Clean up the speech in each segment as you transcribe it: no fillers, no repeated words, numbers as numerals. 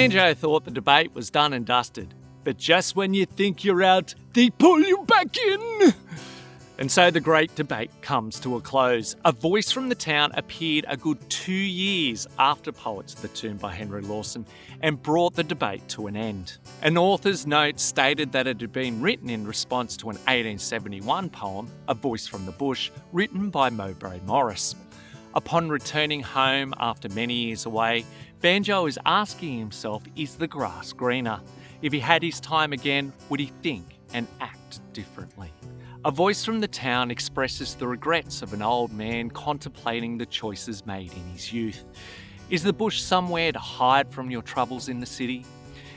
Banjo thought the debate was done and dusted, but just when you think you're out, they pull you back in. And so the great debate comes to a close. A voice from the town appeared a good 2 years after Poets of the Tomb by Henry Lawson and brought the debate to an end. An author's note stated that it had been written in response to an 1871 poem, A Voice from the Bush, written by Mowbray Morris. Upon returning home after many years away, Banjo is asking himself, is the grass greener? If he had his time again, would he think and act differently? A voice from the town expresses the regrets of an old man contemplating the choices made in his youth. Is the bush somewhere to hide from your troubles in the city?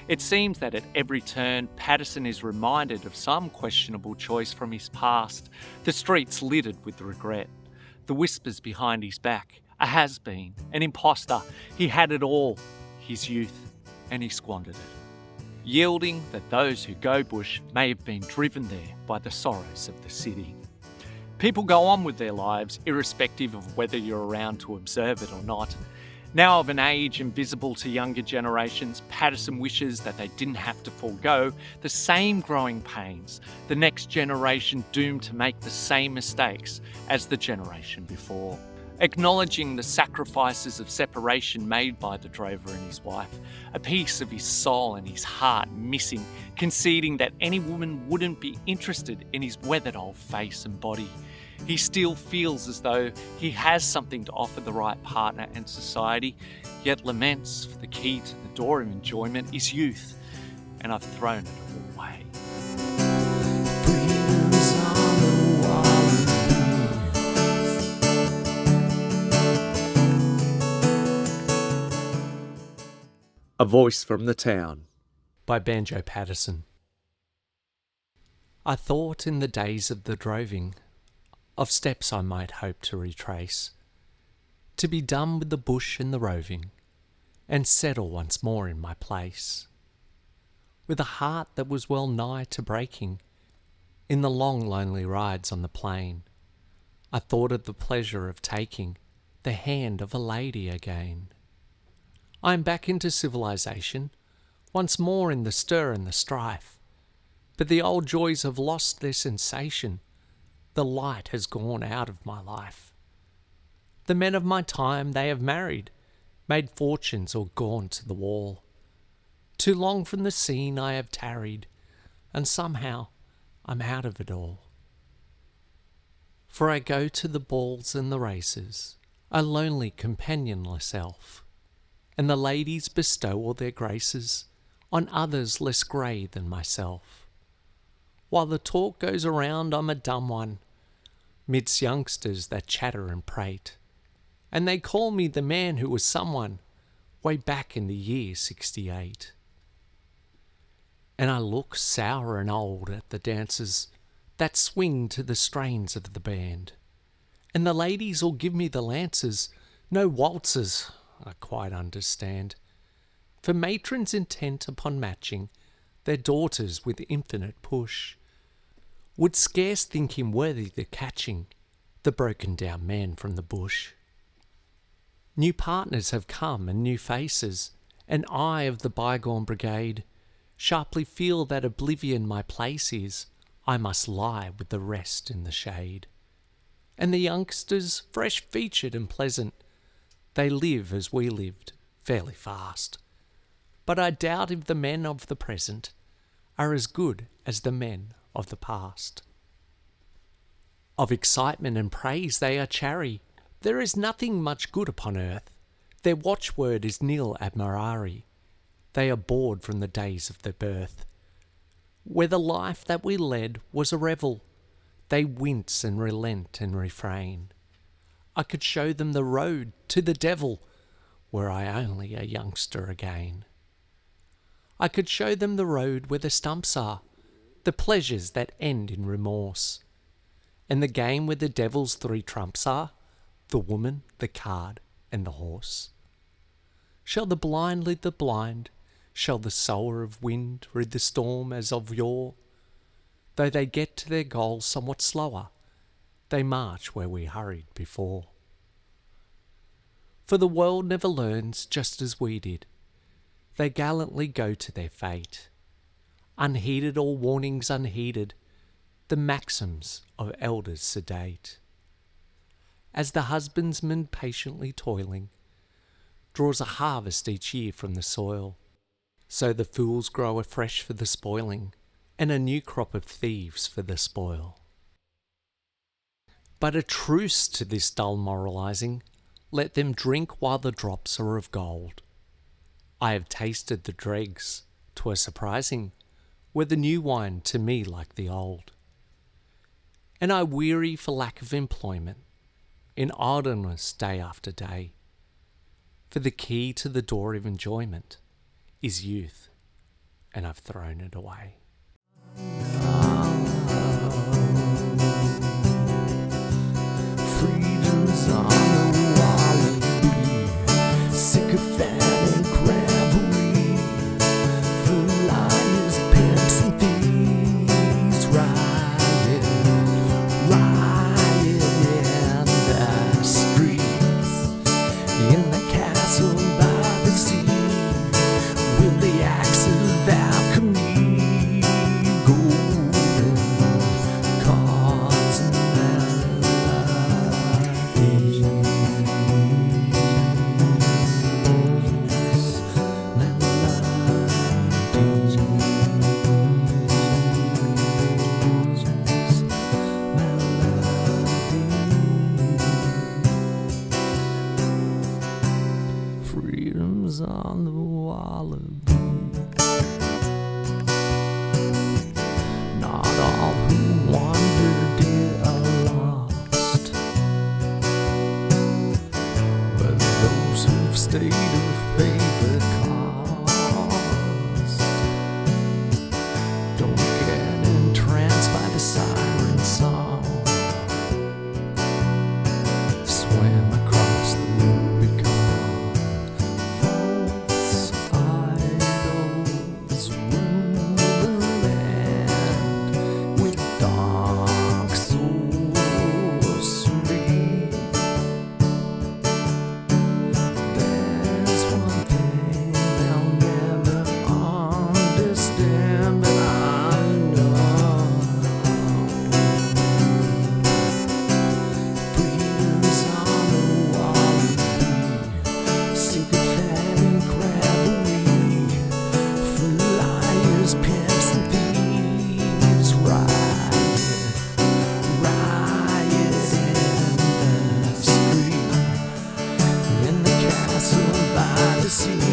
It seems that at every turn, Paterson is reminded of some questionable choice from his past, the streets littered with regret, the whispers behind his back, a has-been, an imposter. He had it all, his youth, and he squandered it, yielding that those who go bush may have been driven there by the sorrows of the city. People go on with their lives, irrespective of whether you're around to observe it or not. Now of an age invisible to younger generations, Paterson wishes that they didn't have to forego the same growing pains, the next generation doomed to make the same mistakes as the generation before. Acknowledging the sacrifices of separation made by the drover and his wife, a piece of his soul and his heart missing, conceding that any woman wouldn't be interested in his weathered old face and body. He still feels as though he has something to offer the right partner and society, yet laments for the key to the door of enjoyment is youth, and I've thrown it away. A Voice from the Town by Banjo Paterson. I thought in the days of the droving of steps I might hope to retrace, to be done with the bush and the roving, and settle once more in my place, with a heart that was well nigh to breaking in the long lonely rides on the plain. I thought of the pleasure of taking the hand of a lady again. I am back into civilization, once more in the stir and the strife, but the old joys have lost their sensation. The light has gone out of my life. The men of my time, they have married, made fortunes or gone to the wall. Too long from the scene I have tarried, and somehow I'm out of it all. For I go to the balls and the races, a lonely companionless elf, and the ladies bestow all their graces on others less grey than myself. While the talk goes around, I'm a dumb one, midst youngsters that chatter and prate, and they call me the man who was someone way back in the year 68. And I look sour and old at the dancers that swing to the strains of the band, and the ladies all give me the lances, no waltzes, I quite understand, for matrons intent upon matching their daughters with infinite push would scarce think him worthy the catching the broken down man from the bush. New partners have come and new faces, and I of the bygone brigade sharply feel that oblivion my place is, I must lie with the rest in the shade. And the youngsters, fresh featured and pleasant, they live as we lived, fairly fast. But I doubt if the men of the present are as good as the men of the past. Of excitement and praise they are chary. There is nothing much good upon earth. Their watchword is nil admirari. They are bored from the days of their birth, where the life that we led was a revel. They wince and relent and refrain. I could show them the road to the devil, were I only a youngster again. I could show them the road where the stumps are, the pleasures that end in remorse, and the game where the devil's 3 trumps are, the woman, the card, and the horse. Shall the blind lead the blind? Shall the sower of wind rid the storm as of yore? Though they get to their goal somewhat slower, they march where we hurried before. For the world never learns just as we did. they gallantly go to their fate, unheeded all warnings unheeded, the maxims of elders sedate. As the husbandman patiently toiling draws a harvest each year from the soil, so the fools grow afresh for the spoiling, and a new crop of thieves for the spoil. But a truce to this dull moralizing, let them drink while the drops are of gold. I have tasted the dregs, 'twere surprising, were the new wine to me like the old. And I weary for lack of employment, in idleness day after day, for the key to the door of enjoyment is youth, and I've thrown it away. Freedom's on the wallaby, sycophantic rivalry, for liars, pimps, and thieves, riot in the streets, in the castle by the sea, with the axe of alchemy, golden cards and freedom's on the wallaby. Not all who wander dear are lost, but those who've stayed of paper cost. Don't get entranced by the siren song, swim across the Rubicon. False idols rule the land with dark sorcery. There's one thing they'll never understand, but I know freedom's on the wallaby, sycophantic rivalry, for liars, pimps, and thieves, riot in the street, in the castle by the sea.